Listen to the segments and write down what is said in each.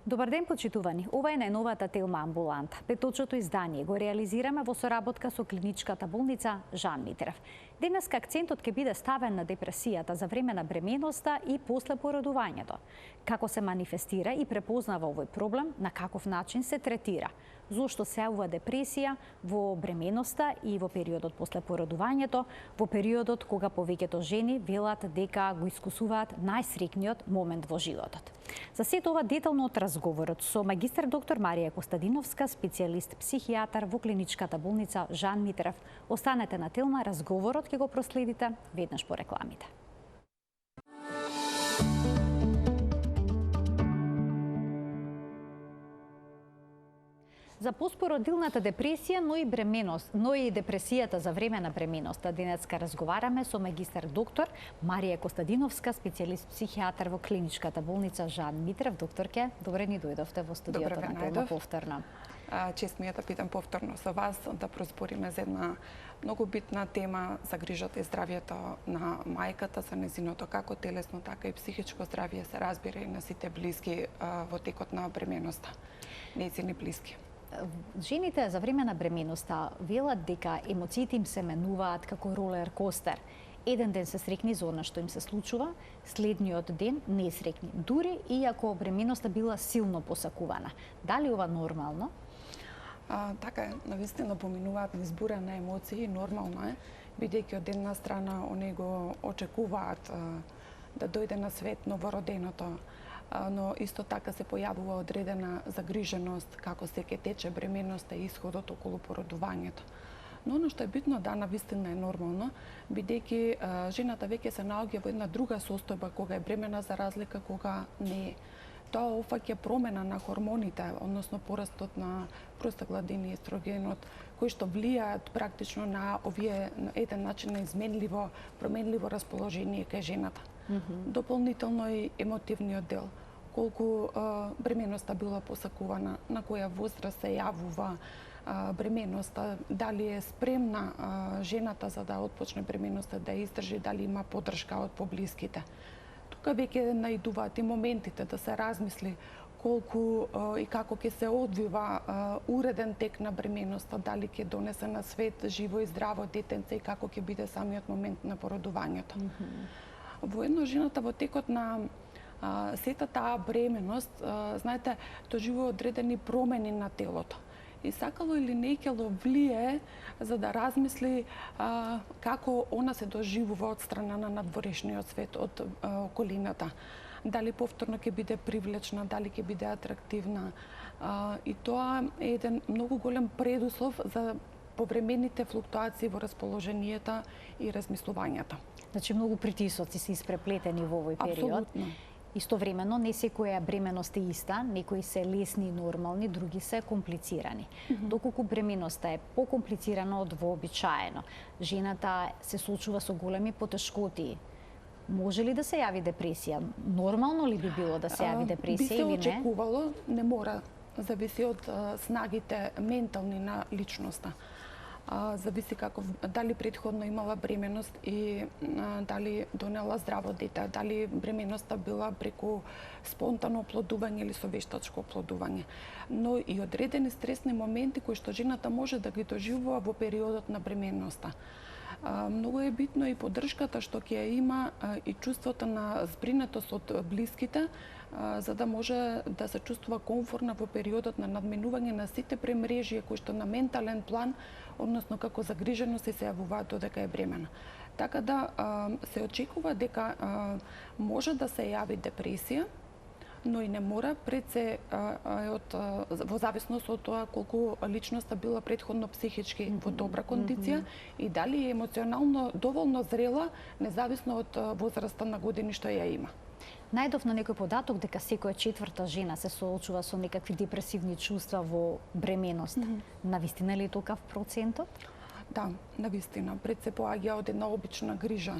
Добар ден, почитувани. Ова е најновата Телма амбуланта. Петочното издание го реализираме во соработка со клиничката болница Жан Митрев. Денеска акцентот ќе биде ставен на депресијата за време на бременоста и после породувањето. Како се манифестира и препознава овој проблем, на каков начин се третира, зошто се јавува депресија во бременоста и во периодот после породувањето, во периодот кога повеќето жени велат дека го искусуваат најсреќниот момент во животот. За сето ова детално од разговорот со магистар доктор Марија Костадиновска, специјалист психијатар во клиничката болница Жан Митрев. Останете на Телма, разговорот ќе го проследите веднаш по рекламите. За поспородилната депресија, но и депресијата за време на бременоста. Денеска разговараме со магистар доктор Марија Костадиновска, специјалист психијатар во клиничката болница Жан Митрев. Докторке, добре ни дојдовте во студиото на Телма повторно. Чест ми е да питам повторно со вас, да прозбориме за една многу битна тема за грижата и здравието на мајката, за незиното како телесно, така и психичко здравје, се разбира и на сите блиски во текот на бременоста, незини блиски. Жените за време на бременоста велат дека емоциите им се менуваат како ролер костер. Еден ден се среќни за она што им се случува, следниот ден несреќни, дури и ако бременоста била силно посакувана. Дали ова нормално? Така е, навистина поминуваат низ бура на емоции, нормално е, бидејќи од една страна они го очекуваат да дојде на свет новороденото, но исто така се појавува одредена загриженост како се ќе тече бременоста и исходот околу породувањето. Но оно што е битно, да, навистина е нормално, бидејќи жената веќе се наоѓа во една друга состојба кога е бремена за разлика кога не е. Тоа опфаќа промена на хормоните, односно порастот на простагладин и естрогенот, кои што влијаат практично на овие еден начин на изменливо, променливо расположение кај жената. Дополнително и емотивниот дел, колку бременоста била посакувана, на која возраст се јавува бременоста, дали е спремна жената за да отпочне бременоста, да издржи, дали има поддршка од поблиските. Тука веќе наидуваат и моментите да се размисли колку и како ќе се одвива уреден тек на бременоста, дали ќе донесе на свет живо и здраво детенце и како ќе биде самиот момент на породувањето. Воедно жената во текот на сета таа бременост, знаете, доживува одредени промени на телото. И сакало или неќело влие за да размисли како она се доживува од страна на надворешниот свет, од околината. Дали повторно ќе биде привлечна, дали ќе биде атрактивна. И тоа е еден многу голем предуслов за повремените флуктуации во расположението и размислувањата. Значи, многу притисоци се испреплетени во овој период. Апсолутно. Истовремено, не секоја бременост е иста, некои се лесни и нормални, други се комплицирани. Доколку бременоста е покомплицирана од вообичаено, жената се соочува со големи потешкоти. Може ли да се јави депресија? Нормално ли би било да се јави депресија или не? Би се очекувало, не мора, зависи од снагите ментални на личноста. Зависи како, дали претходно имала бременост и дали донела здраво дете, дали бременоста била преку спонтано оплодување или со вештачко оплодување. Но и одредени стресни моменти кои што жената може да ги доживува во периодот на бременоста. Многу е битно и поддршката што ќе има и чувството на збринетост од блиските, за да може да се чувствува комфортна во периодот на надминување на сите премрежија кои што на ментален план, односно како загриженост се јавуваат додека е бремена. Така да се очекува дека може да се јави депресија, но и не мора, пред се во зависност од тоа колку личноста била претходно психички во добра кондиција и дали е емоционално доволно зрела, независно од возраста на години што ја има. Најдов на некој податок дека секоја четврта жена се соочува со некакви депресивни чувства во бременост. Навистина ли е токав процентот? Да, навистина. Пред се поаѓа од една обична грижа.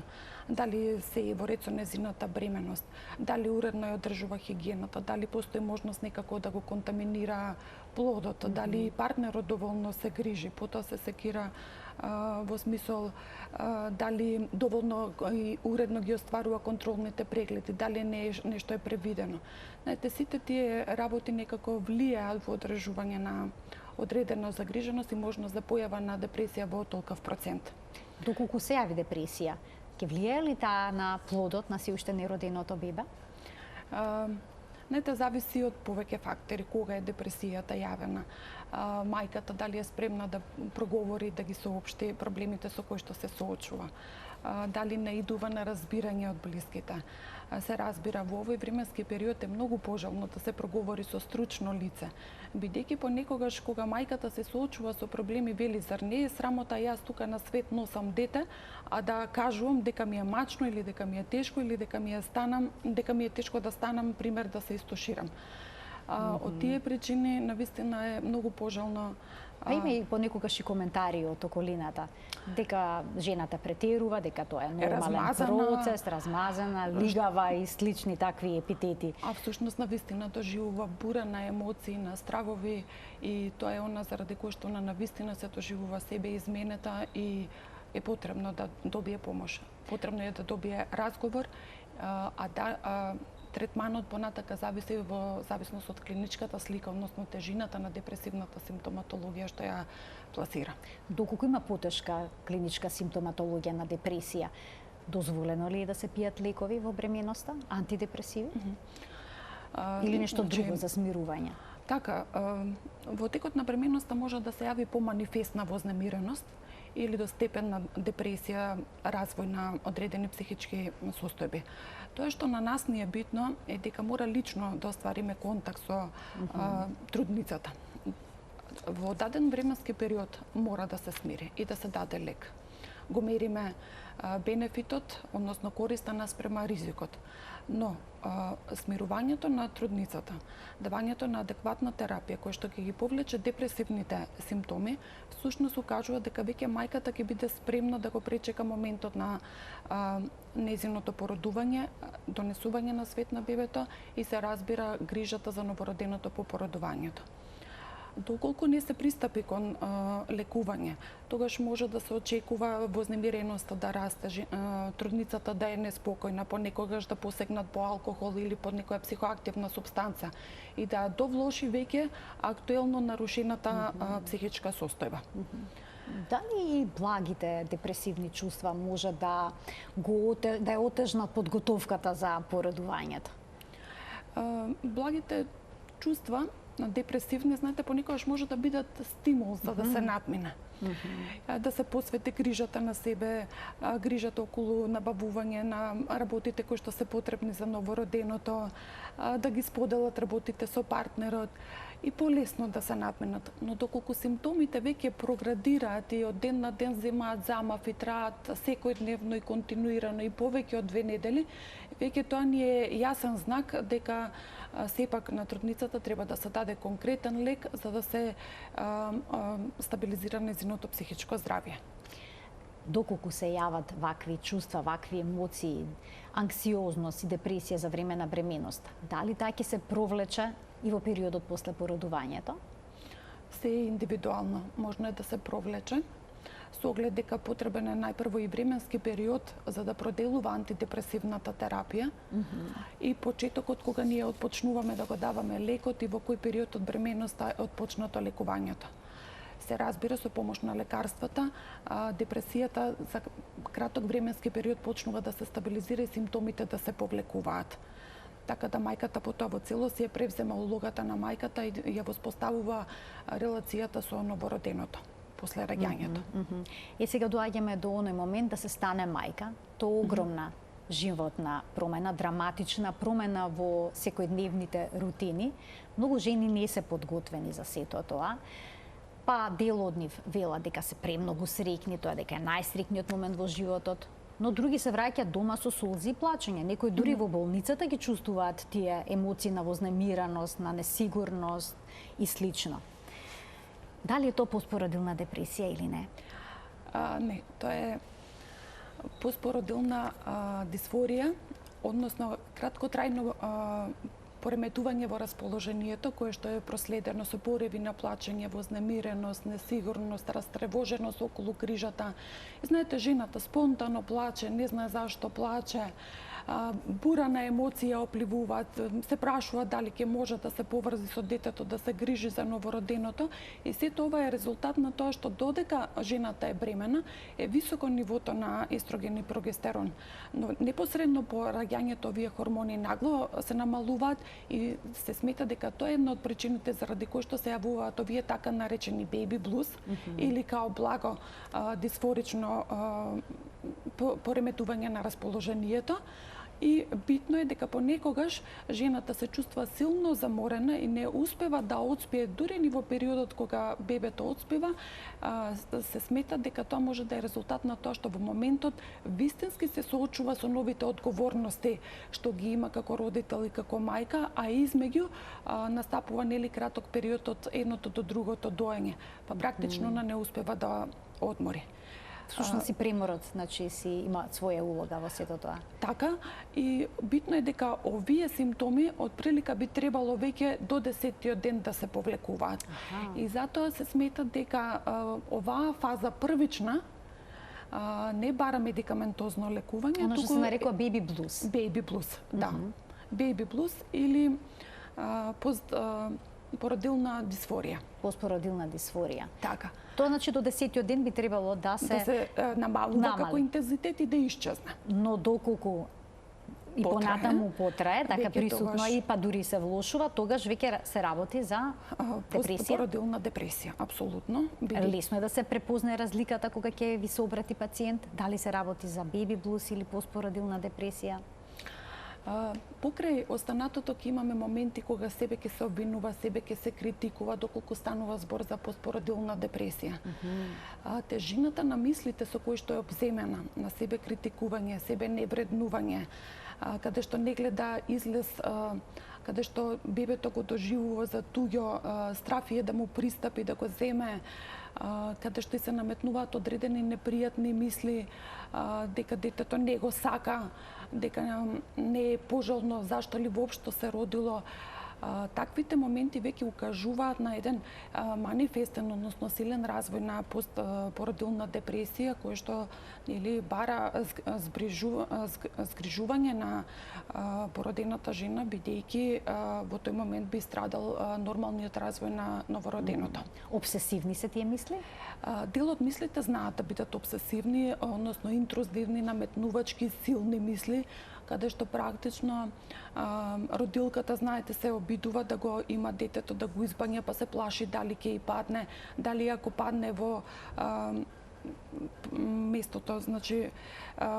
Дали се во ред со незината бременост, дали уредно ја одржува хигиената, дали постои можност некако да го контаминира плодот, дали партнерот доволно се грижи, потоа се секира во смисол дали доволно и уредно ги остварува контролните прегледи, дали нешто е превидено. Знаете, сите тие работи некако влијаат во одржување на одредена загриженост и можност за појава на депресија во толков процент. Доколку се јави депресија, ќе влијае ли таа на плодот на се уште нероденото бебе? Знаете, зависи од повеќе фактори кога е депресијата јавена. Мајката дали е спремна да проговори, да ги соопшти проблемите со кои што се соочува. Дали наидува на разбирање од блиските. Се разбира, во овој временски период е многу пожелно да се проговори со стручно лице, бидејќи понекогаш кога мајката се соочува со проблеми, вели, зар не е срамота јас тука на свет носам дете, а да кажувам дека ми е мачно или дека ми е тешко или дека ми е тешко да станам, пример, да се истоширам. Од тие причини навистина е многу пожелно. Има и понекогаш и коментари од околината дека жената претерува, дека тоа е нормален процес, размазана, лигава и слични такви епитети. А всушност навистина доживува бура на емоции, на стравови и тоа е она заради кој што она навистина се доживува себе изменета и е потребно да добие помош. Потребно е да добие разговор, третманот понатака зависи во зависност од клиничката слика, односно тежината на депресивната симптоматологија што ја пласира. Доколку има потешка клиничка симптоматологија на депресија, дозволено ли е да се пијат лекови во бременоста, антидепресиви? Или нешто друго за смирување? Така, во текот на бременоста може да се јави поманифестна вознемиреност или до степен на депресија, развој на одредени психички состојби. Тоа што на нас ни е битно е дека мора лично да оствариме контакт со трудницата. Во даден временски период мора да се смири и да се даде лек. Го мериме бенефитот, односно користа наспрема ризикот. Но смирувањето на трудницата, давањето на адекватна терапија која што ќе ги повлече депресивните симптоми, всушност укажува дека веќе мајката ќе биде спремна да го пречека моментот на незиното породување, донесување на свет на бебето и се разбира грижата за новороденото по породувањето. Доколку не се пристапи кон лекување, тогаш може да се очекува вознемиреноста да расте, трудницата да е неспокојна, понекогаш да посегнат по алкохол или по некоја психоактивна супстанца и да довлоши веќе актуелно нарушената психичка состојба. Дали и благите депресивни чувства може да ја отежнат подготовката за породувањето? Благите чувства на депресивни, знаете, понекогаш може да бидат стимул за да се надмине. Да се посвети грижата на себе, грижата околу набавување на работите кои што се потребни за новороденото, да ги споделат работите со партнерот и полесно да се надминат. Но доколку симптомите веќе проградираат и од ден на ден земаат замав и траат секојдневно и континуирано и повеќе од 2 недели, веќе тоа ни е јасен знак дека сепак на трудницата треба да се даде конкретен лек за да се стабилизира незиното психичко здравје. Доколку се јават вакви чувства, вакви емоции, анксиозност и депресија за време на бременост, дали таа ќе се провлече и во периодот после породувањето? Се е индивидуално, можно е да се провлече, со оглед дека потребен е најпрво и временски период за да проделува антидепресивната терапија и почетокот кога ние отпочнуваме да го даваме лекот и во кој период од бременоста е отпочнато лекувањето. Се разбира со помош на лекарствата, депресијата за краток временски период почнува да се стабилизира и симптомите да се повлекуваат. Така да мајката потоа во целост ја превзема улогата на мајката и ја воспоставува релацијата со новороденото после раѓањето. И сега доаѓаме до оној момент да се стане мајка. Тоа огромна животна промена, драматична промена во секојдневните рутини. Многу жени не се подготвени за сето тоа. Па дел од нив велат дека се премногу среќни, тоа дека е најсреќниот момент во животот, но други се враќаат дома со солзи и плачење. Некои дури во болницата ги чувствуваат тие емоции на вознемираност, на несигурност и слично. Дали е тоа постпородилна депресија или не? Не, тоа е постпородилна дисфорија, односно краткотрајно пореметување во расположението кое што е проследено со пореви на плачење, вознемиреност, несигурност, растревоженост околу грижата. И знаете, жената спонтано плаче, не знае зашто плаче, бура на емоција опливуваат, се прашуваат дали ќе може да се поврзи со детето, да се грижи за новороденото, и сето ова е резултат на тоа што додека жената е бремена, е високо нивото на естроген и прогестерон. Но непосредно по раѓањето овие хормони нагло се намалуваат и се смета дека тоа е една од причините заради кои што се јавуваат овие така наречени baby blues или као благо дисфорично пореметување на расположението. И битно е дека понекогаш жената се чувства силно заморена и не успева да одспие, дури ни во периодот кога бебето одспива, се смета дека тоа може да е резултат на тоа што во моментот вистински се соочува со новите одговорности што ги има како родител и како мајка, а измеѓу настапува нели краток период од едното до другото доење, па практично она не успева да одмори. Всушност и преморот, значи, си има своја улога во сето тоа. Така, и битно е дека овие симптоми од прилика би требало веќе до 10-тиот ден да се повлекуваат. И затоа се смета дека оваа фаза првична не бара медикаментозно лекување, Оно што се нарекува baby blues. Baby blues, да. Baby blues или постпородилна дисфорија. Постпородилна дисфорија. Така. Тоа значи до 10-тиот ден би требало да се намалува како интензитет и да исчезне. Но доколку и понатаму потрае, така присутно и па дури се влошува, тогаш веќе се работи за депресија. Постпородилна депресија, апсолутно. Лесно е да се препознае разликата кога ќе ви се обрати пациент, дали се работи за baby blues или постпородилна депресија? Покрај останатото ќе имаме моменти кога себе ќе се обвинува, себе ќе се критикува, доколку станува збор за постпородилна депресија. Тежината на мислите со кои што е обземена, на себе критикување, себе невреднување, каде што не гледа излез, каде што бебето го доживува за туѓо, страф е да му пристапи, да го земе, каде што се наметнуваат одредени непријатни мисли, дека детето не го сака, дека не е пожелно, зашто ли воопшто се родило. Таквите моменти веќе укажуваат на еден манифестен, односно силен развој на постпородилна депресија, кој што бара згрижување на породената жена, бидејќи во тој момент би страдал нормалниот развој на новороденото. Обсесивни се тие мисли? Дел од мислите знаат да бидат обсесивни, односно интрузивни, наметнувачки, силни мисли, каде што практично родилката, знаете, се обидува да го има детето, да го избања, па се плаши дали ќе и падне, дали ако падне во местото, значи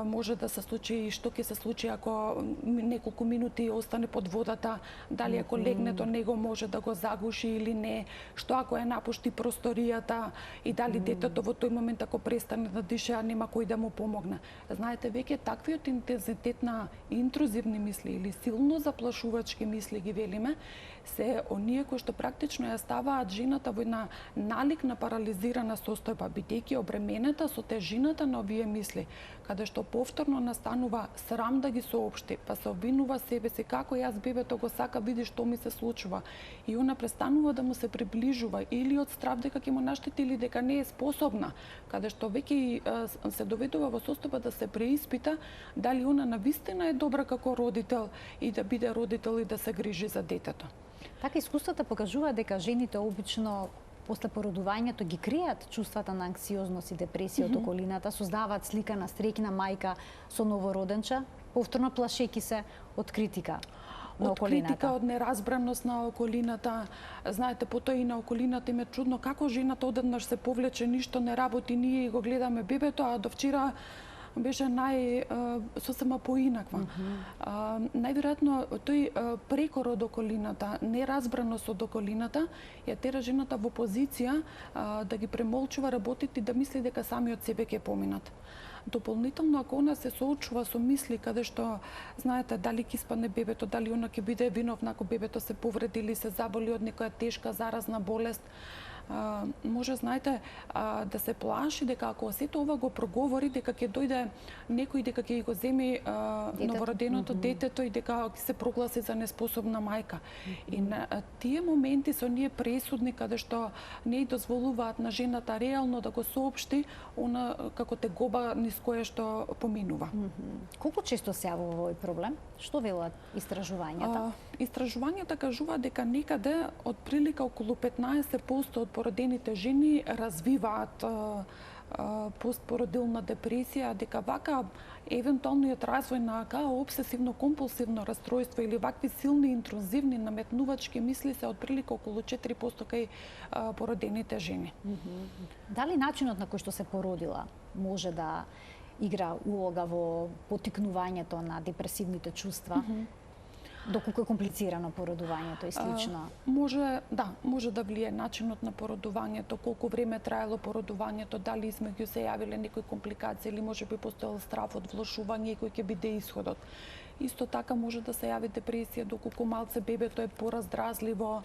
може да се случи и што ќе се случи ако неколку минути остане под водата, дали ако легне до него може да го загуши или не, што ако ја напушти просторијата и дали детето во тој момент ако престане да диша нема кој да му помогне. Знаете, веќе таквиот интензитет на интрузивни мисли или силно заплашувачки мисли ги велиме, се оние кои што практично ја ставаат жената во една налик на парализирана состојба, бидејќи обременета со тежината на овие мисли, каде што повторно настанува срам да ги соопшти, па се обвинува себе си како јас бебето го сака, види што ми се случува. И она престанува да му се приближува или од страв дека ќе му наштети или дека не е способна, каде што веќе се доведува во состојба да се преиспита дали она навистина е добра како родител и да биде родител и да се грижи за детето. Така искуствата покажува дека жените обично после породувањето ги кријат чувствата на анксиозност и депресија од околината, создаваат слика на среќна мајка со новороденче, повторно плашејќи се од критика на околината. Од критика, од неразбраност на околината. Знаете, потоа и на околината им е чудно како жената одеднаш се повлече, ништо не работи, ние го гледаме бебето, а до вчера беше сосема поинаква. Најверојатно тој прекор од околината, неразбраност од околината, ја тера жената во позиција да ги премолчува работите и да мисли дека сами од себе ќе поминат. Дополнително, ако она се соочува со мисли каде што, знаете, дали ќе испадне бебето, дали она ќе биде виновна ако бебето се повреди или се заболи од некоја тешка заразна болест, може, знаете, да се плаши дека ако сето ова го проговори, дека ќе дојде некој дека ќе го земи новороденото детето и дека ќе се прогласи за неспособна мајка. И на тие моменти со ние пресудни каде што не дозволуваат на жената реално да го соопшти она како тегоба низ која што поминува. Колку често се јавува овој проблем? Што велат истражувањата? Истражувањата кажуваат дека некаде од прилика околу 15% од породените жени развиваат постпородилна депресија, дека вака евентуалниот развој на АК, обсесивно-компулсивно расстройство или вакви силни интрузивни наметнувачки мисли се од прилика околу 4% кај породените жени. Дали начинот на кој што се породила може да игра улога во поттикнувањето на депресивните чувства? Доколку е комплицирано породувањето и слично? Може да влие начинот на породувањето, колку време траело породувањето, дали измеѓу се јавиле некои компликации или може би постоел страв од влошување и кој ќе биде исходот. Исто така може да се јави депресија доколку малце бебето е пораздразливо,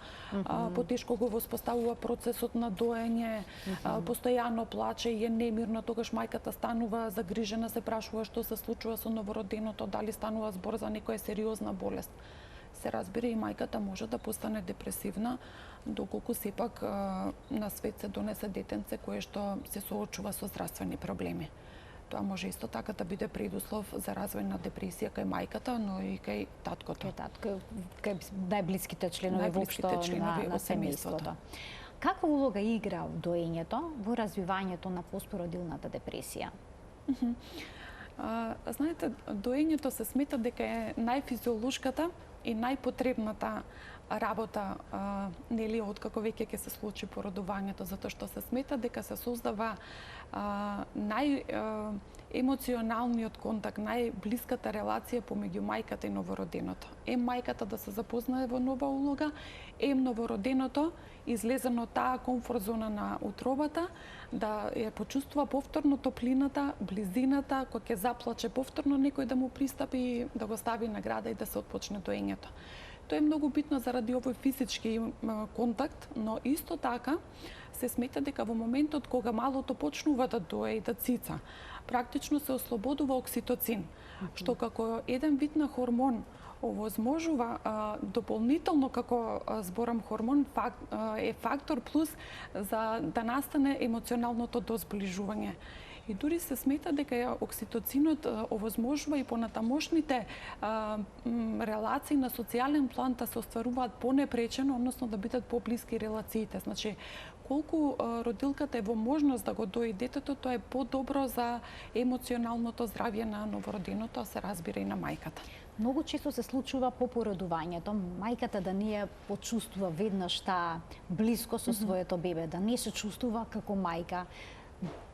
потешко го воспоставува процесот на доење, постојано плаче и е немирно, тогаш мајката станува загрижена, се прашува што се случува со новороденото, дали станува збор за некоја сериозна болест. Се разбира и мајката може да постане депресивна, доколку сепак на свет се донесе детенце кое што се соочува со здравствени проблеми. Тоа може исто така да биде предуслов за развој на депресија кај мајката, но и кај таткото. Кај најблиските членови воопшто на семејството. Каква улога игра доењето во развивањето на постпородилната депресија? Знаете, доењето се смета дека е најфизиолошката и најпотребната работа, нели, откако веќе ќе се случи породувањето, затоа што се смета дека се создава најемоционалниот контакт, најблиската релација помеѓу мајката и новороденото. Мајката да се запознае во нова улога, новороденото излезено од таа комфорт зона на утробата, да ја почувствува повторно топлината, близината, кога ќе заплаче повторно некој да му пристапи и да го стави на града и да се отпочне доењето. Тоа е многу битно заради овој физички контакт, но исто така се смета дека во моментот кога малото почнува да дое и да цица, практично се ослободува окситоцин, што како еден вид на хормон овозможува дополнително како зборам хормон е фактор плюс за да настане емоционалното дозближување. И дури се смета дека окситоцинот овозможува и понатамошните релации на социјален план да се остваруваат понепречено, односно да бидат поблиски релациите. Значи, колку родилката е во можност да го дои детето, тоа е подобро за емоционалното здравје на новороденото, а се разбира и на мајката. Многу често се случува по породувањето, мајката да не ја почувствува веднаш таа блиско со своето бебе, да не се чувствува како мајка,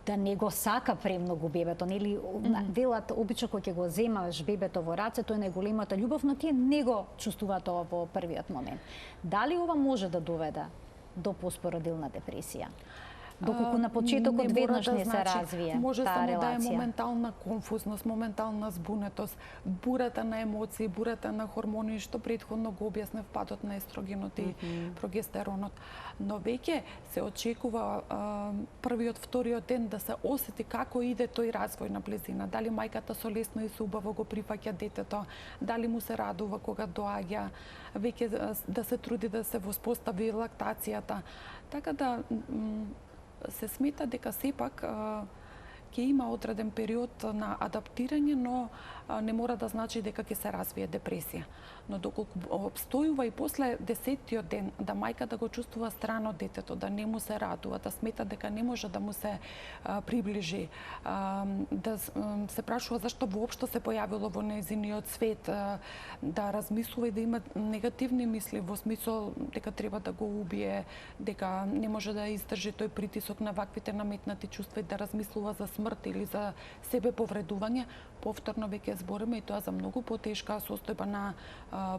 да не го сака премногу бебето, нели? Велат обично кога ќе го земаш бебето во раце, тоа е најголемата љубов, но тие не го чувствуваат тоа во првиот момент. Дали ова може да доведе до постпородилна депресија? Доколку на почетокот веднаш не се развие може таа само релација. да е моментална конфузност, моментална збунетост, бурата на емоции, бурата на хормони, што претходно го објаснев, падот на естрогенот и прогестеронот. Но веќе се очекува првиот, вториот ден да се осети како иде тој развој на близина. Дали мајката со лесно и со убаво го прифаќа детето, дали му се радува кога доаѓа, веќе да се труди да се воспостави лактацијата. Така да се смета дека сепак ќе има одреден период на адаптирање, но не мора да значи дека ќе се развие депресија. Но доколку обстојува и после 10-тиот ден да мајката го чувствува страно детето, да не му се радува, да смета дека не може да му се приближи, да се прашува зашто воопшто се појавило во нејзиниот свет, да размислува и да има негативни мисли во смисол дека треба да го убие, дека не може да издржи тој притисок на ваквите наметнати чувства и да размислува за смрт или за себе повредување, повторно веќе збориме и тоа за многу потешка состојба на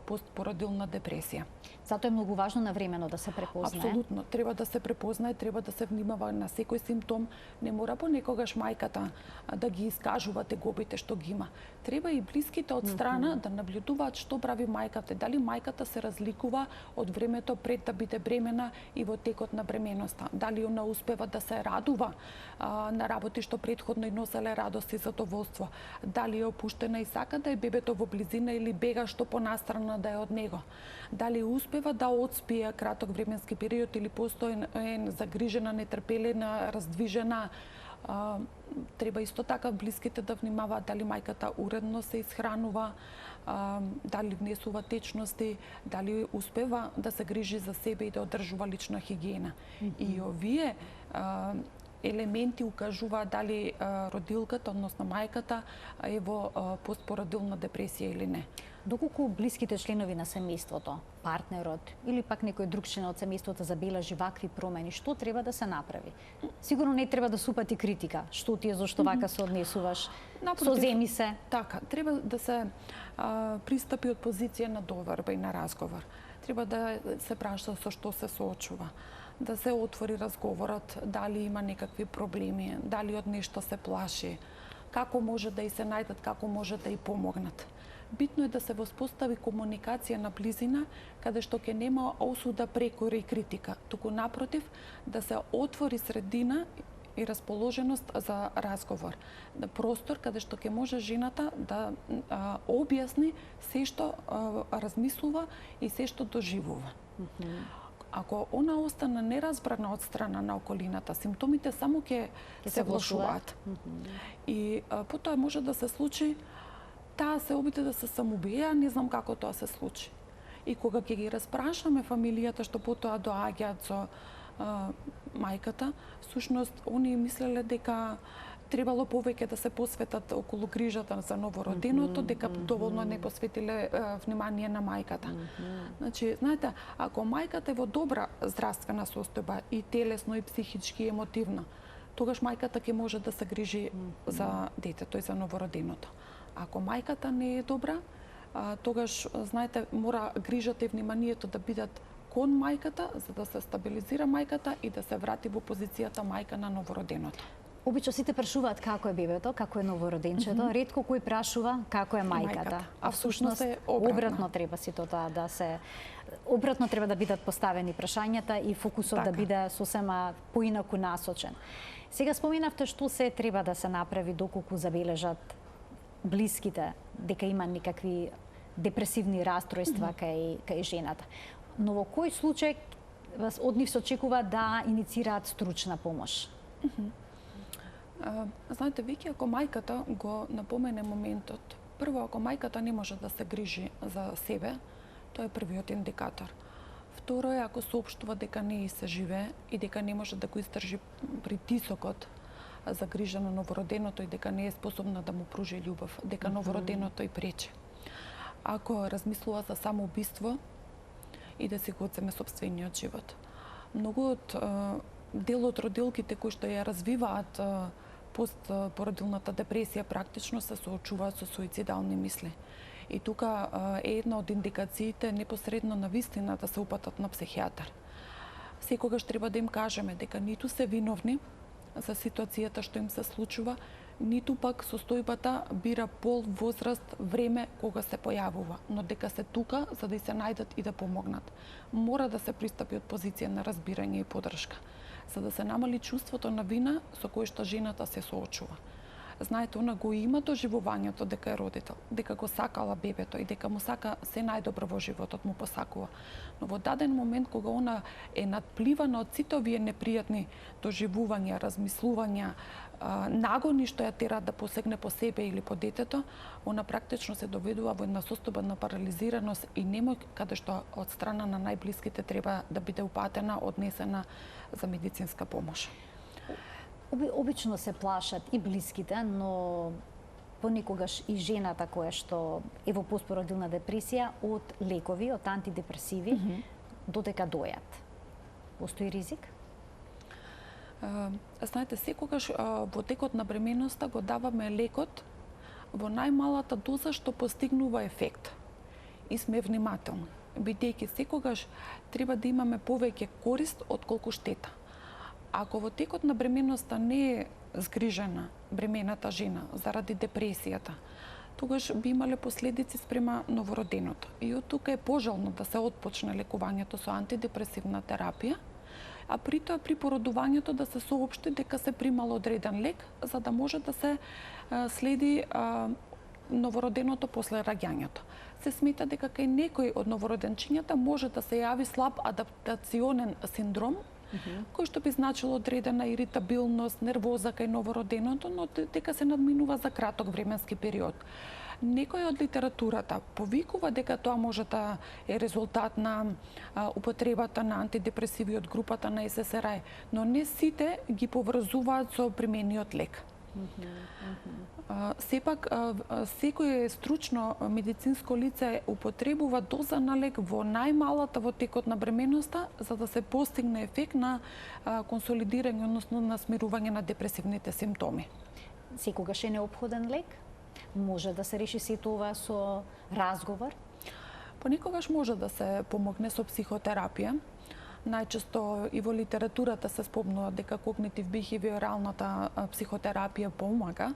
постпородилна депресија. Затоа е многу важно навремено да се препознае. Апсолутно, треба да се препознае, треба да се внимава на секој симптом. Не мора понекогаш мајката да ги искажува тегобите што ги има. Треба и блиските од страна да наблюдуваат што прави мајката, дали мајката се разликува од времето пред да биде бремена и во текот на бременоста. Дали она успева да се радува на работи што претходно и носеле радост и задоволство. Дали е опуштена и сака да е бебето во близина или бега што понастрана да е од него. Дали успева да одспие краток временски период или постојно загрижена, нетрпелена, раздвижена. Треба исто така блиските да внимаваат дали мајката уредно се исхранува, дали внесува течности, дали успева да се грижи за себе и да одржува лична хигиена. И овие елементи укажуваат дали родилката, односно мајката, е во постпородилна депресија или не. Доколку блиските членови на семејството, партнерот или пак некој друг член од семејството забележи вакви промени, што треба да се направи? Сигурно не треба да се упати критика. Што ти е, зашто вака се однесуваш? Соземи се. Така, треба да се пристапи од позиција на доверба и на разговор. Треба да се праша со што се соочува, да се отвори разговорот, дали има некакви проблеми, дали од нешто се плаши, како може да и се најдат, како може да и помогнат. Битно е да се воспостави комуникација на близина, каде што ќе нема осуда, прекора и критика, туку напротив, да се отвори средина и расположеност за разговор. Простор каде што ќе може жената да објасни се што размислува и се што доживува. Ако она остана неразбрана од страна на околината, симптомите само ќе се влошуваат. И потоа може да се случи таа се обиде да се самоубие, не знам како тоа се случи. И кога ќе ги распрашаме фамилијата што потоа доаѓаат со мајката, всушност они мислеле дека требало повеќе да се посветат околу грижата за новороденото, дека доволно не посветиле внимание на мајката. Значи, знаете, ако мајката е во добра здравствена состојба и телесно, и психички, и емотивно, тогаш мајката ќе може да се грижи за детето и за новороденото. Ако мајката не е добра, тогаш, знаете, мора грижата и вниманието да бидат кон мајката, за да се стабилизира мајката и да се врати во позицијата мајка на новороденото. Обично сите прашуваат како е бебето, како е новороденчето, ретко кој прашува како е мајката. А всушност е обратно треба сите тоа да се обратно треба да бидат поставени прашањата и фокусот да биде сосема поинаку насочен. Сега споменавте што се треба да се направи доколку забележат блиските дека има некакви депресивни растројства кај жената. Но во кој случај од нив се очекува да иницираат стручна помош? Знаете, веќе ако мајката го напомене моментот, прво ако мајката не може да се грижи за себе, тоа е првиот индикатор. Второ е ако соопштува дека не се живее и дека не може да го издржи притисокот за грижа на новороденото и дека не е способна да му пружи љубов, дека новороденото и пречи. Ако размислува за самоубиство и да си го одземе сопствениот живот. Многу од дел од родилките кои што ја развиваат постпородилната депресија практично се соочуваат со суицидални мисли. И тука е една од индикациите непосредно на вистина да се упатат на психијатар. Секогаш треба да им кажеме дека ниту се виновни за ситуацијата што им се случува, ниту пак состојбата бира пол, возраст, време кога се појавува, но дека се тука за да се најдат и да помогнат. Мора да се пристапи од позиција на разбирање и поддршка, за да се намали чувството на вина со кое што жената се соочува. Знаете, она го има доживувањето дека е родител, дека го сакала бебето и дека му сака се најдобро во животот, му посакува. Но во даден момент кога она е надпливана од сите овие непријатни доживувања, размислувања, нагони што ја тера да посегне по себе или по детето, она практично се доведува во една состојба на парализираност и немој каде што од страна на најблиските треба да биде упатена, однесена за медицинска помош. Обично се плашат и блиските, но понекогаш и жената која што е во постпородилна депресија од лекови, од антидепресиви, додека дојат. Постои ризик? Знаете, секогаш во текот на бременоста го даваме лекот, во најмалата доза што постигнува ефект. И сме внимателни, бидејќи секогаш треба да имаме повеќе корист отколку штета. Ако во текот на бременоста не е згрижена бремената жена заради депресијата, тогаш би имале последици спрема новороденото. И од тука е пожелно да се отпочне лекувањето со антидепресивна терапија, а при тоа при породувањето да се соопшти дека се примало одреден лек за да може да се следи новороденото после раѓањето. Се смета дека кај некој од новороденчињата може да се јави слаб адаптационен синдром, кој што би значило одредена иритабилност, нервоза кај новороденото, но дека се надминува за краток временски период. Некој од литературата повикува дека тоа може да е резултат на употребата на антидепресиви од групата на ССРИ, но не сите ги поврзуваат со примениот лек. Сепак, секој стручно медицинско лице употребува доза на лек во најмалата во текот на бременоста, за да се постигне ефект на консолидирање, односно на смирување на депресивните симптоми. Секогаш е неопходен лек? Може да се реши сето ова со разговор? Понекогаш може да се помогне со психотерапија. Најчесто и во литературата се спомнува дека когнитив-бихевиоралната психотерапија помага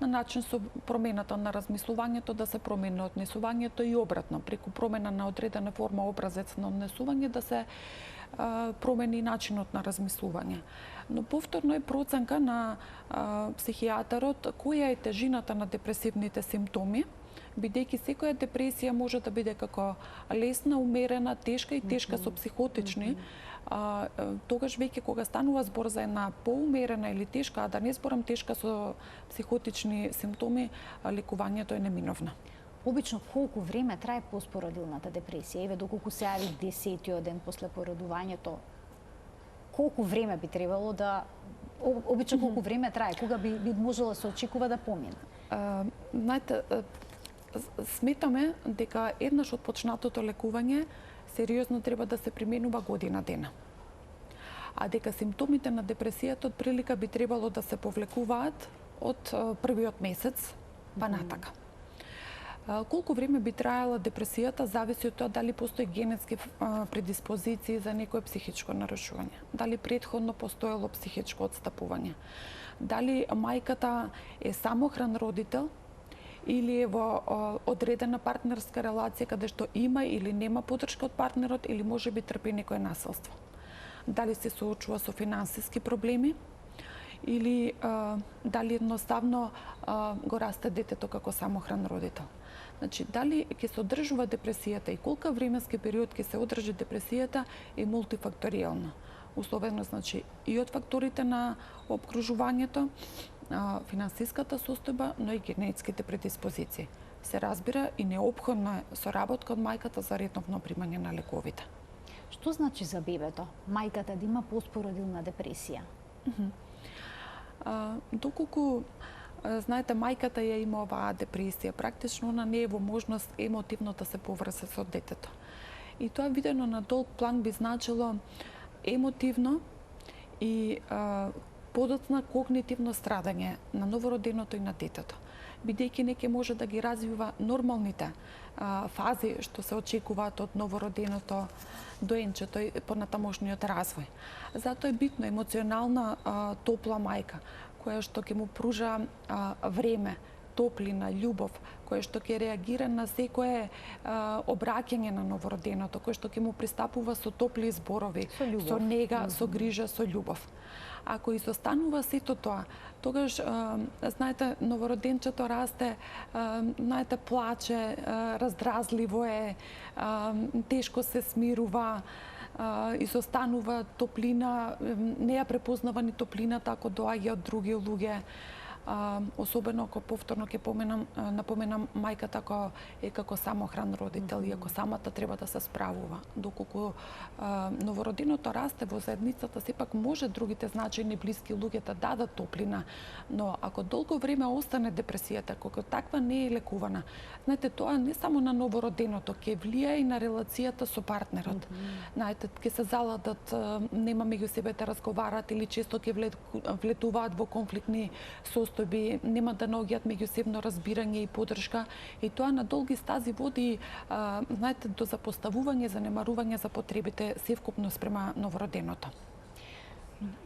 на начин со промената на размислувањето да се промени однесувањето и обратно, преку промена на одредена форма образец на однесување да се промени начинот на размислување. Но повторно е проценка на психијатарот која е тежината на депресивните симптоми, бидејќи секоја депресија може да биде како лесна, умерена, тешка и тешка со психотични. Тогаш веќе кога станува збор за една поумерена или тешка, а да не зборам тешка со психотични симптоми, лекувањето е неминовно. Обично колку време трае постпородилната депресија? Еве доколку се јави 10-тиот ден после породувањето, колку време би требало да обично колку време трае? Кога би можело да се очекува да помине? Знаете, сметаме дека еднаш отпочнатото лекување сериозно треба да се применува година дена. А дека симптомите на депресијата од прилика би требало да се повлекуваат од првиот месец па натака. Колку време би траела депресијата зависи од тоа дали постои генетски предиспозиции за некое психичко нарушување, дали претходно постоело психичко отстапување, дали мајката е самохран родител или е во одредена партнерска релација каде што има или нема поддршка од партнерот или можеби трпи некое насилство. Дали се соочува со финансиски проблеми или дали едноставно го расте детето како самохран родител. Значи, дали ќе се одржува депресијата и колка временски период ќе се одржи депресијата е мултифакторијално. Условено, значи, и од факторите на обкружувањето, финансиската состојба, но и генетските предиспозиции. Се разбира и неопходна е соработка од мајката за редовно примање на лековите. Што значи за бебето мајката да има постпородилна депресија? Доколку знаете, мајката ја има оваа депресија, практично она не е во можност емотивно да се поврзе со детето. И тоа видено на долг план би значило емотивно и подоцна когнитивно страдање на новороденото и на детето, бидејќи не ќе може да ги развива нормалните фази што се очекуваат од новороденото доенчето и понатамошниот развој. Затоа е битно емоционална топла мајка, која што ќе му пружа време, топлина, љубов, која што ќе реагира на секое обраќање на новороденото, кој што ќе му пристапува со топли зборови, со нега, со грижа, со љубов. Ако изостанува сето тоа, тогаш, знаете, новороденчето расте, знаете, плаче, раздразливо е, тешко се смирува, изостанува топлина, не ја препознава ни топлината ако доаѓа од други луѓе. Особено ако повторно ќе напоменам мајката како самохран родител и ако самата треба да се справува. Доколку новороденото расте во заедницата, сепак може другите значајни блиски луѓе да дадат топлина, но ако долго време остане депресијата, кога таква не е лекувана, знаете, тоа не само на новороденото, ќе влијае и на релацијата со партнерот. Знаете, ќе се заладат, нема меѓу себе да разговараат или често ќе влетуваат во конфликтни состојби состојби, нема да наоѓаат меѓусебно разбирање и поддршка, и тоа на долги стази води, знаете, до запоставување, занемарување за потребите севкупно спрема новороденото.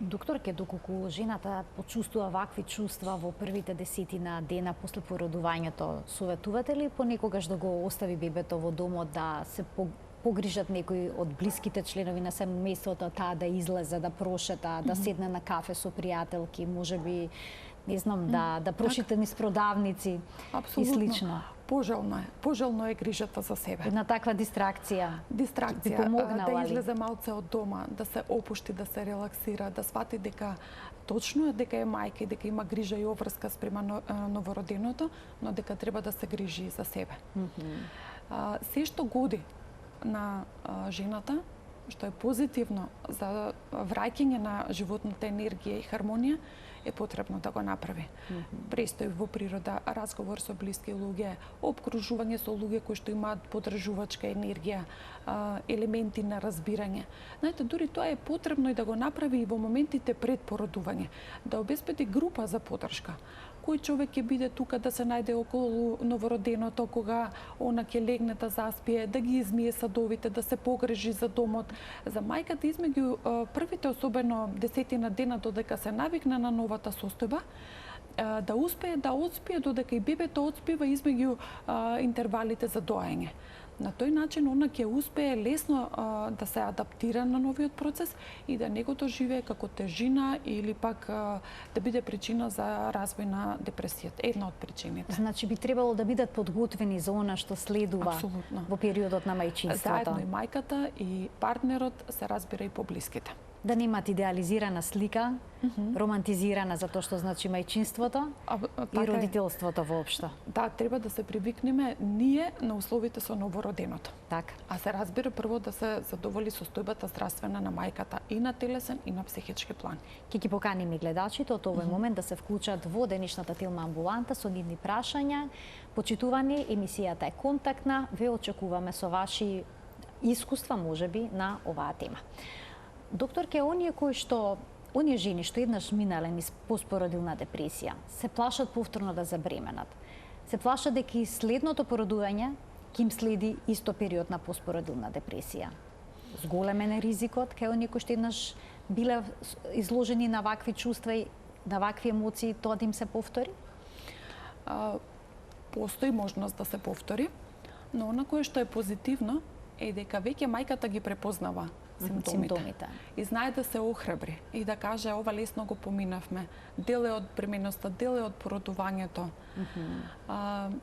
Докторке, доколку жената почувствува вакви чувства во првите десетина дена после породувањето, советувате ли понекогаш да го остави бебето во домот, да се погрижат некои од блиските членови на семејството, таа да излезе, да прошета, да седне на кафе со пријателки, можеби, не знам, да прошите низ продавници и слично? Пожелно е грижата за себе. Една таква дистракција би помогнала да излезе малце од дома, да се опушти, да се релаксира, да свати дека точно е дека е мајка и дека има грижа и обврска спрема новороденото, но дека треба да се грижи за себе. Се што годи на жената, што е позитивно за враќање на животната енергија и хармонија, е потребно да го направи. Престој во природа, разговор со блиски луѓе, обкружување со луѓе кои што имаат поддржувачка енергија, елементи на разбирање. Знаете, дури тоа е потребно и да го направи и во моментите пред породување, да обезбеди група за поддршка. Кој човек ќе биде тука да се најде околу новороденото, кога она ќе легне да заспие, да ги измие садовите, да се погрежи за домот. За мајката измеѓу првите, особено десетина дена додека се навикне на новата состојба, да успее да отспие додека и бебето отспива измеѓу интервалите за доање. На тој начин она ќе успее лесно да се адаптира на новиот процес и да не го доживее како тежина или пак да биде причина за развој на депресијата. Една од причините. Значи би требало да бидат подготвени за она што следува во периодот на мајчинството. Заедно и мајката и партнерот, се разбира и поблиските. Да немат идеализирана слика, романтизирана за тоа што значи мајчинството и родителството воопшто. Да, треба да се привикнеме ние на условите со новороденото. Така. А се разбира прво да се задоволи состојбата здравствена на мајката и на телесен и на психички план. Ќе ги поканиме гледачите од овој момент да се вклучат во денешната Телма амбуланта со нивни прашања. Почитувани, емисијата е контактна, ве очекуваме со ваши искуства можеби на оваа тема. Докторке, оние жени што еднаш минале низ постпородилна депресија, се плашат повторно да забременат. Се плашат дека и следното породување ќе им следи исто период на постпородилна депресија. Зголемен е ризикот кај оние кои што еднаш биле изложени на вакви чувства и на вакви емоции, тоа да им се повтори? Постои можност да се повтори, но она кое што е позитивно е дека веќе мајката ги препознава симптомите. И знае да се охрабри и да каже ова лесно го поминавме. Дел е од бременоста, дел е од породувањето.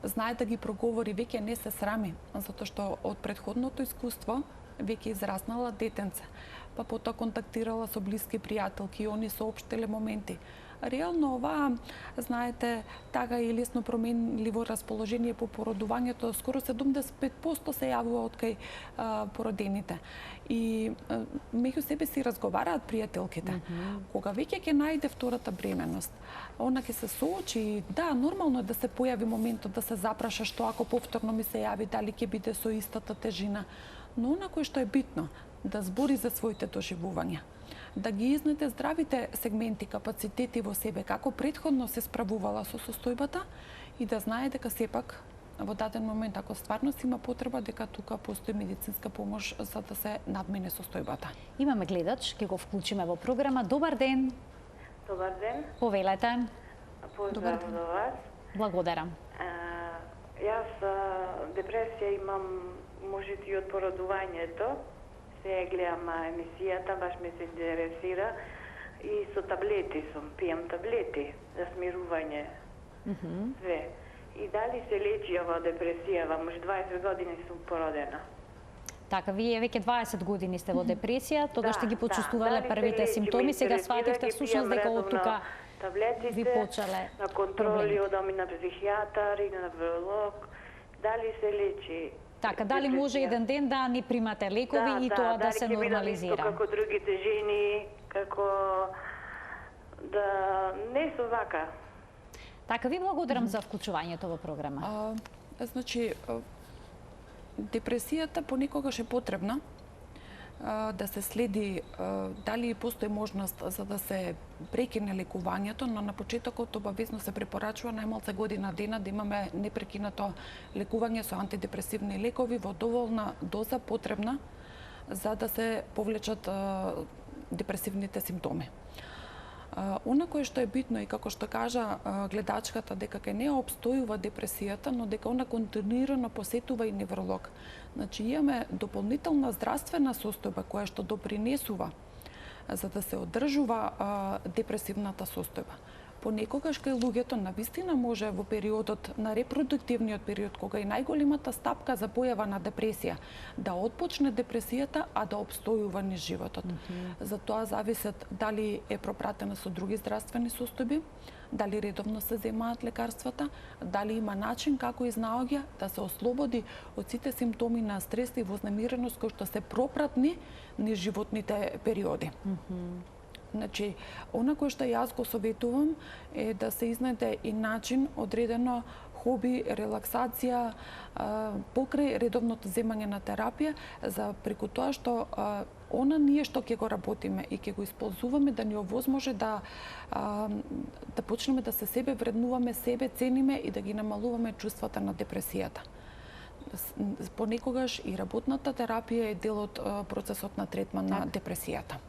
Знае да ги проговори, веќе не се срами, затоа што од претходното искуство веќе израснала детенце. Па потоа контактирала со блиски пријателки и они соопштиле моменти. Реално ова, знаете, така и лесно променливо расположение по породувањето, скоро 75% се јавува од кај породените. И меѓу себе си разговараат пријателките. Кога веќе ќе најде втората бременост, она ќе се соочи, да, нормално е да се појави моментот да се запраша што ако повторно ми се јави, дали ќе биде со истата тежина. Но она кое што е битно, да збори за своите доживувања, да ги изнете здравите сегменти, капацитети во себе, како претходно се справувала со состојбата и да знае дека сепак во даден момент, ако стварно има потреба, дека тука постои медицинска помош за да се надмине состојбата. Имаме гледач, ќе го вклучиме во програма. Добар ден. Добар ден. Повелете. Поздрав до вас. Благодарам. Јас депресија имам можеби и од породувањето. Се гледам емисијата, баш ме се интересира и со таблети сум, пијам таблети за смирување. Све. И дали се лечи ова депресија? Може 20 години сум породена. Така, вие веќе 20 години сте во депресија, тогаш сте ги почувствувале првите симптоми, сега свативте всушност дека од тука ви почеле на контроли, одам и на психијатар и на невролог. Дали се лечи? Така, дали може еден ден да не примате лекови и тоа да се нормализира? Да, како другите жени, како да не со вака. Така, ви благодарам за вклучувањето во програма. Значи, депресијата понекогаш е потребна, да се следи дали постои можност за да се прекине лекувањето, но на почетокот обавезно се препорачува најмалку година дена да имаме непрекинато лекување со антидепресивни лекови во доволна доза потребна за да се повлечат депресивните симптоми. Она кое што е битно и како што кажа гледачката дека ке не обстојува депресијата, но дека она континуирано посетува и невролог. Значи имаме дополнителна здравствена состојба која што допринесува за да се одржува депресивната состојба. Понекогаш кај луѓето навистина може во периодот на репродуктивниот период, кога е најголемата стапка за појава на депресија, да отпочне депресијата, а да обстојува низ животот. За тоа зависат дали е пропратена со други здравствени состојби, дали редовно се земаат лекарствата, дали има начин како изнаоѓа да се ослободи од сите симптоми на стрес и вознемиреност кои што се пропратни низ животните периоди. Значи, она кое што јас го советувам е да се изнајде и начин одредено хоби, релаксација, покрај редовното земање на терапија, за преку тоа што ние што ќе го работиме и ќе го исползуваме да ни овозможи да почнеме да се себе вреднуваме, себе цениме и да ги намалуваме чувствата на депресијата. Понекогаш и работната терапија е дел од процесот на третман на депресијата.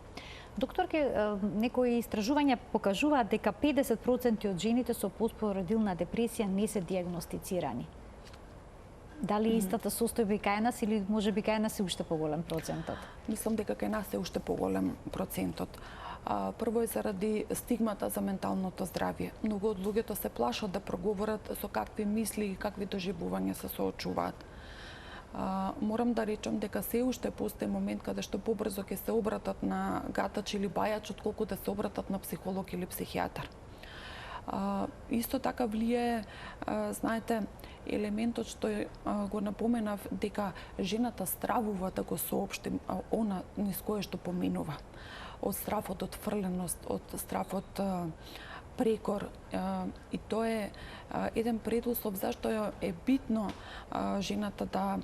Докторке, некои истражувања покажуваат дека 50% од жените со постпородилна депресија не се диагностицирани. Дали истата состојба и кај нас или можеби кај нас е уште поголем процентот? Мислам дека кај нас е уште поголем процентот. Прво е заради стигмата за менталното здравје. Многу од луѓето се плашат да проговорат со какви мисли и какви доживувања се соочуваат. Морам да речам дека се уште постои момент каде што побрзо ќе се обратат на гатач или бајач отколку да се обратат на психолог или психијатар. Исто така влијае, знаете, елементот што го напоменав дека жената стравува да го соопшти она низ кое што поминува. Од страфот од фрленост, од страфот прекор, и тоа е еден предуслов зашто е битно жената да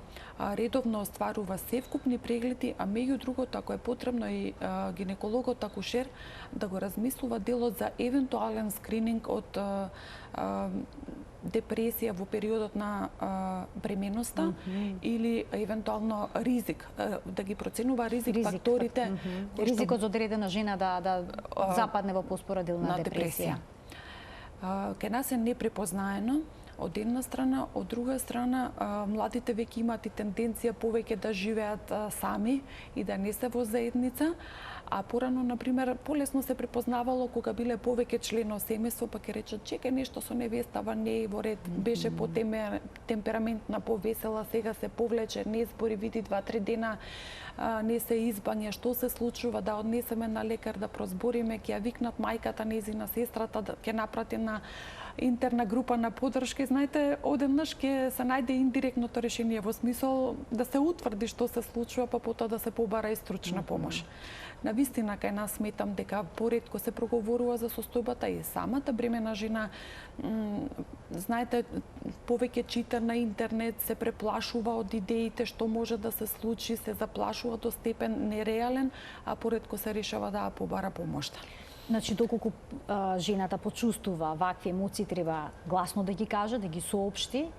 редовно остварува севкупни прегледи, а меѓу другото, ако е потребно и гинекологот акушер да го размислува делот за евентуален скрининг од депресија во периодот на бременоста или евентуално ризик, да ги проценува ризик факторите. Ризикот за одредена жена да западне во постпородилна депресија. Кај нас е непрепознаено од една страна, од друга страна младите веќе имаат и тенденција повеќе да живеат сами и да не се во заедница, а порано, например, полесно се препознавало кога биле повеќе члено семејство, па ќе речат, чекај, нешто со невестава не е во ред, беше темпераментна, повесела, сега се повлече, не збори, види 2-3 дена не се избање, што се случува, да однесеме на лекар, да прозбориме, ќе ја викнат мајката, незина сестрата, да ќе напрати на интерна група на поддршка. Знаете, одеднаш ќе се најде индиректното решение во смисол да се утврди што се случува, па потоа да се побара и стручна помош. Навистина, кај нас сметам дека поретко се проговорува за состојбата и самата бремена жена, знаете, повеќе чита на интернет, се преплашува од идеите што може да се случи, се заплашува до степен нереален, а поретко се решава да побара помошта. Значи, доколку жената почувствува вакви емоции, треба гласно да ги каже, да ги соопшти,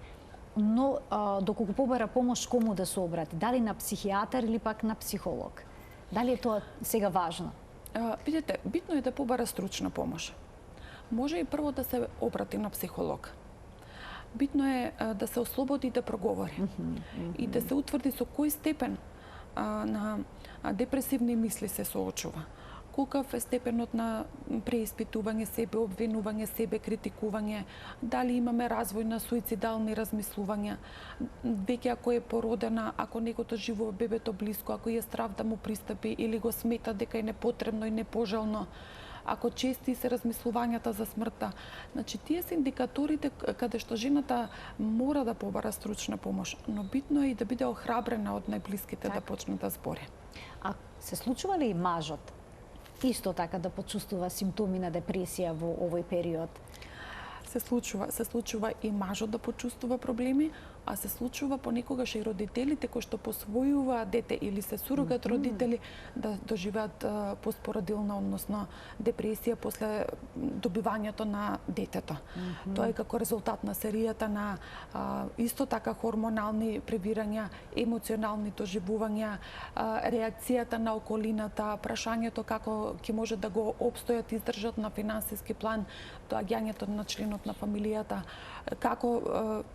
но доколку побара помош, кому да се обрати? Дали на психијатар или пак на психолог? Дали е тоа сега важно? Видите, битно е да побара стручна помош. Може и прво да се обрати на психолог. Битно е да се ослободи да проговори и да се утврди со кој степен на депресивни мисли се соочува. Колкав е степенот на преиспитување себе, обвинување себе, критикување, дали имаме развој на суицидални размислувања, веќе ако е породена, ако негото живува бебето блиско, ако е страв да му пристапи или го смета дека е непотребно и непожелно, ако чести се размислувањата за смртта. Значи, тие се индикаторите каде што жената мора да побара стручна помош, но битно е и да биде охрабрена од најблиските да почне да збори. А се случува ли и мажот исто така да почувствува симптоми на депресија во овој период? Се случува и мажот да почувствува проблеми, а се случува понекогаш и родителите кои што посвојуваат дете или се сурогат родители да доживеат постпородилна, односно депресија после добивањето на детето. Тоа е како резултат на серијата на исто така хормонални превирања, емоционални доживувања, реакцијата на околината, прашањето како ќе може да го обстојат и издржат на финансиски план, доаѓањето на членот на фамилијата, како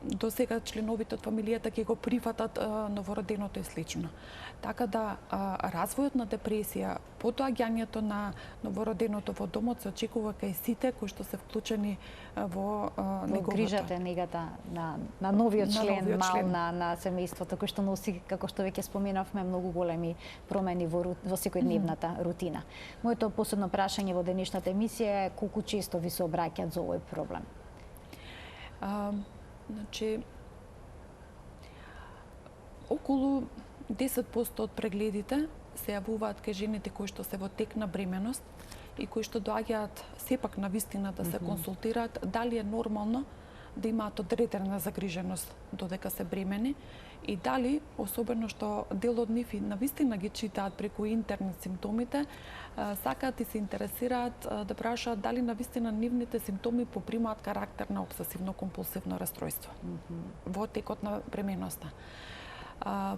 до сега членовите од фамилијата ќе го прифатат новороденото и слично. Така да развојот на депресија, по доаѓањето на новороденото во домот се очекува кај сите кои што се вклучени во неговото. Грижата, негата на новиот член на семејството, кој што носи, како што веќе споменавме, многу големи промени во секојдневната рутина. Моето последно прашање во денешната емисија е колку често ви се обраќаат за овој проблем? Значи, околу 10% од прегледите се јавуваат кај жените кои што се во тек на бременост и кои што доаѓаат сепак на вистина да се консултираат дали е нормално да имаат одредена загриженост додека се бремени и дали, особено што дел од нив и на вистина ги читаат преку интернет симптомите, сакаат и се интересираат да прашаат дали на вистина нивните симптоми попримаат карактер на обсесивно-компулсивно расстройство во текот на бременоста.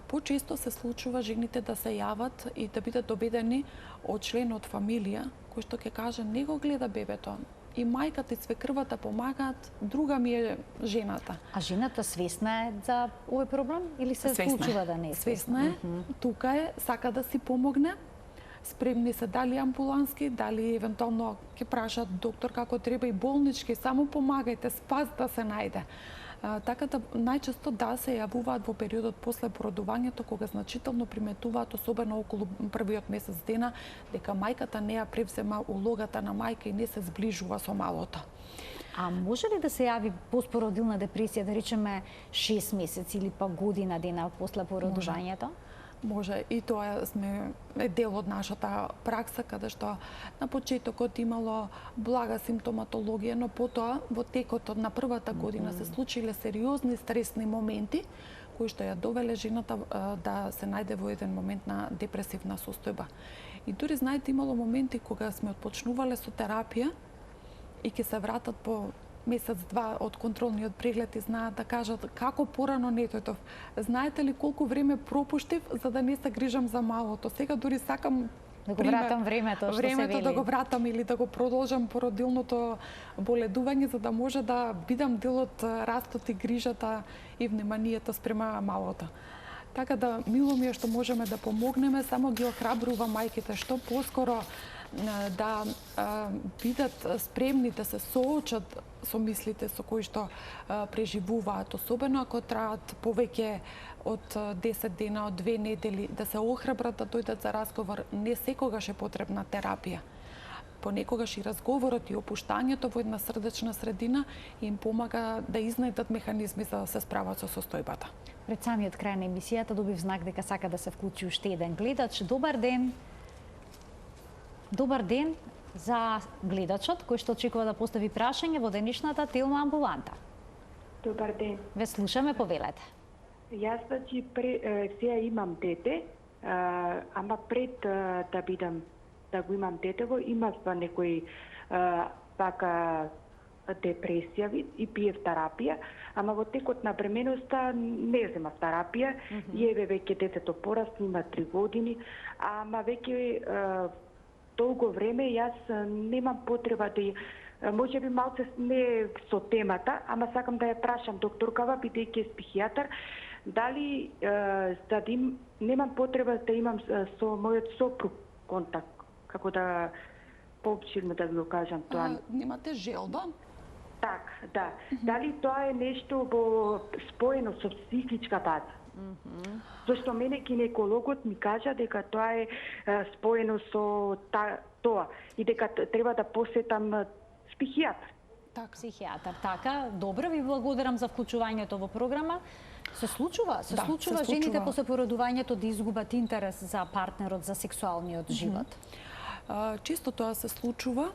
Почесто се случува жените да се јават и да бидат доведени од член од фамилија кој што ќе каже не го гледа бебето, и мајката и свекрвата помагаат, друга ми е жената. А жената свесна е за овој проблем или се случува да не е свесна? Свесна е, тука е, сака да си помогне, спремни се дали амбулански, дали евентуално ќе прашат доктор како треба и болнички, само помагајте, спас да се најде. Така да најчесто да се јавуваат во периодот после породувањето, кога значително приметуваат, особено околу првиот месец дена, дека мајката не ја превзема улогата на мајка и не се зближува со малото. А може ли да се јави постпородилна депресија, да речеме 6 месеци или па година дена после породувањето? Може, и тоа е дел од нашата пракса, каде што на почетокот имало блага симптоматологија, но потоа во текот на првата година се случиле сериозни стресни моменти кои што ја довеле жената да се најде во еден момент на депресивна состојба. И дури знаете имало моменти кога сме отпочнувале со терапија и ќе се вратат по месец-два од контролниот преглед и знаат да кажат како порано не дојдов. Знаете ли колку време пропуштив за да не се грижам за малото? Сега дури сакам да го вратам времето да го вратам или да го продолжам породилното боледување за да може да бидам дел од растот и грижата и вниманието спрема малото. Така да мило ми е што можеме да помогнеме, само ги охрабрува мајките што поскоро да бидат спремни да се соочат со мислите со кои што преживуваат, особено ако траат повеќе од 10 дена, од 2 недели, да се охрабрат да дојдат за разговор. Не секогаш е потребна терапија. Понекогаш и разговорот и опуштањето во една срдечна средина им помага да изнајдат механизми за да се справат со состојбата. Пред самиот крај на емисијата добив знак дека сака да се вклучи уште еден гледач. Добар ден! Добар ден за гледачот кој што очекува да постави прашање во денешната Телма амбуланта. Добар ден. Ве слушаме, повелете. Јас значи сега имам дете, ама пред да бидам да го имам детево, имав некој така депресија и пиев терапија, ама во текот на бременоста не земав терапија, и еве веќе детето порасна, има 3 години, ама веќе долго време јас немам потреба да може би малце не со темата, ама сакам да ја прашам докторкава, бидејќи е психијатар, дали немам потреба да имам со мојот сопруг контакт, како да поопширно да ви го кажам тоа. Немате желба? Так, да. Дали тоа е нешто во споено со психичка база? Зашто мене гинекологот ми кажа дека тоа е споено со тоа и дека треба да посетам психијатар. Так, психијатар. Така, добро, ви благодарам за вклучувањето во програма. Се случува жените после породувањето да изгубат интерес за партнерот, за сексуалниот живот. Често тоа се случува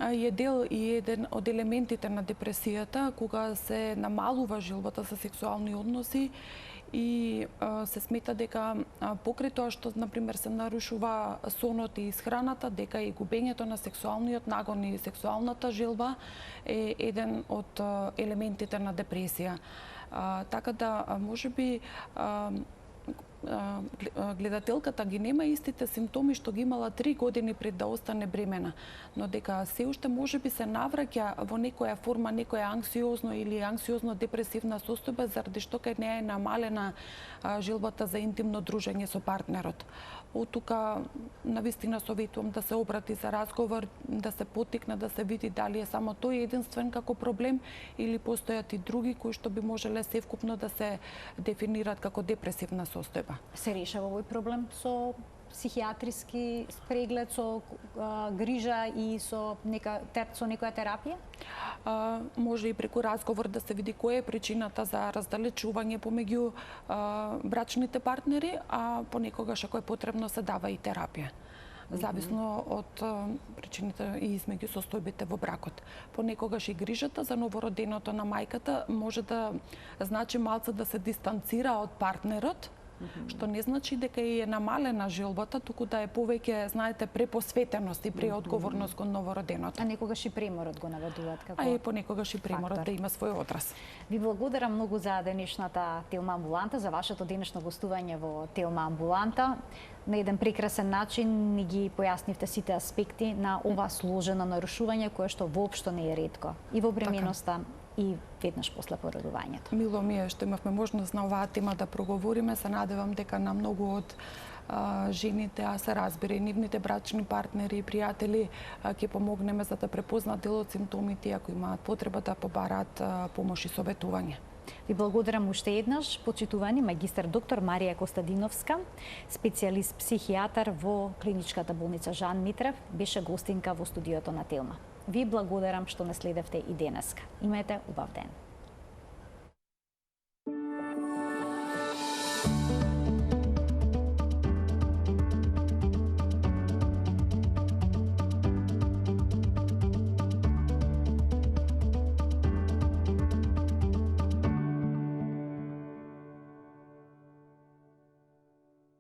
е дел и еден од елементите на депресијата, кога се намалува желбата за сексуални односи и се смета дека покрај тоа што, например, се нарушува сонот и исхраната, дека и губењето на сексуалниот нагон и сексуалната желба е еден од елементите на депресија. Така да, можеби, гледателката ги нема истите симптоми што ги имала 3 години пред да остане бремена, но дека се уште можеби се навраќа во некоја форма, некоја анксиозно или анксиозно-депресивна состојба, заради што кај неа е намалена желбата за интимно дружење со партнерот. Од тука, навистина советувам да се обрати за разговор, да се поттикне, да се види дали е само тој единствен како проблем или постојат и други кои што би можеле севкупно да се дефинираат како депресивна состојба. Се решава овој проблем со психијатриски преглед, со грижа и со некоја терапија? Може и преку разговор да се види која е причината за раздалечување помеѓу брачните партнери, а понекогаш ако е потребно се дава и терапија. Зависно од причините и измеѓу состојбите во бракот. Понекогаш и грижата за новороденото на мајката може да значи малце да се дистанцира од партнерот, што не значи дека е намалена желбата, туку да е повеќе, знаете, препосветеност и преодговорност кон новороденото. А некогаш и преморот го наведуваат како А и понекогаш и преморот фактор да има свој одраз. Ви благодарам многу за денешната Телма амбуланта, за вашето денешно гостување во Телма амбуланта. На еден прекрасен начин ни ги појаснивте сите аспекти на ова сложено нарушување кое што воопшто не е ретко и во бременоста и веднаш после породувањето. Мило ми е што имавме можност на оваа тема да проговориме. Се надевам дека на многу од жените, а се разбира и нивните брачни партнери и пријатели ќе помогнеме за да препознаат дел од симптомите, ако имаат потреба да побараат помош и советување. Ви благодарам уште еднаш, почитувани магистар доктор Марија Костадиновска, специјалист психијатар во клиничката болница Жан Митрев, беше гостинка во студиото на Телма. Ви благодарам што ме следевте и денеска. Имајте убав ден.